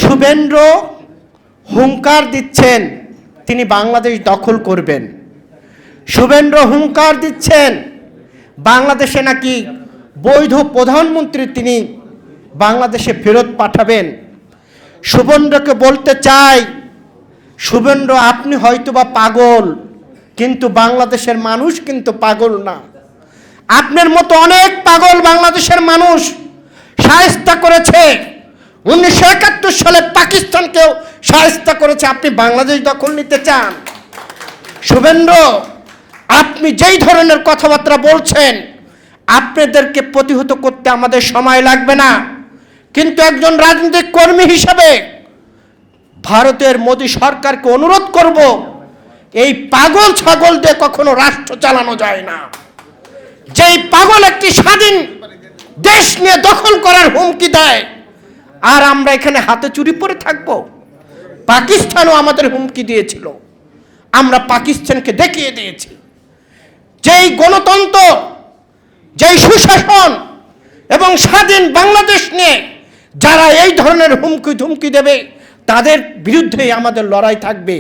শুভেন্দ্র হুঙ্কার দিচ্ছেন তিনি বাংলাদেশ দখল করবেন। শুভেন্দ্র হুঙ্কার দিচ্ছেন বাংলাদেশে নাকি বৈধ প্রধানমন্ত্রী তিনি বাংলাদেশে ফেরত পাঠাবেন। শুভেন্দ্রকে বলতে চাই, শুভেন্দ্র আপনি হয়তোবা পাগল, কিন্তু বাংলাদেশের মানুষ কিন্তু পাগল না। আপনার মতো অনেক পাগল বাংলাদেশের মানুষ শায়েস্তা করেছে। 1971 সালে পাকিস্তানকেও শায়েস্তা করেছে। আপনি বাংলাদেশ দখল নিতে চান? শুভেন্দ্র, আপনি যেই ধরনের কথাবার্তা বলছেন, আপনাদেরকে প্রতিহত করতে আমাদের সময় লাগবে না, কিন্তু একজন রাজনৈতিক কর্মী হিসেবে ভারতের মোদী সরকারকে অনুরোধ করব, এই পাগল ছাগল দিয়ে কখনো রাষ্ট্র চালানো যায় না। যেই পাগল একটি স্বাধীন দেশ নিয়ে দখল করার হুমকি দেয়, আর আমরা এখানে হাতে চুরি পরে থাকব? পাকিস্তানও আমাদের হুমকি দিয়েছিল, আমরা পাকিস্তানকে দেখিয়ে দিয়েছি। যেই গণতন্ত্র, যেই সুশাসন এবং স্বাধীন বাংলাদেশ নিয়ে যারা এই ধরনের হুমকি ধুমকি দেবে, তাদের বিরুদ্ধেই আমাদের লড়াই থাকবে।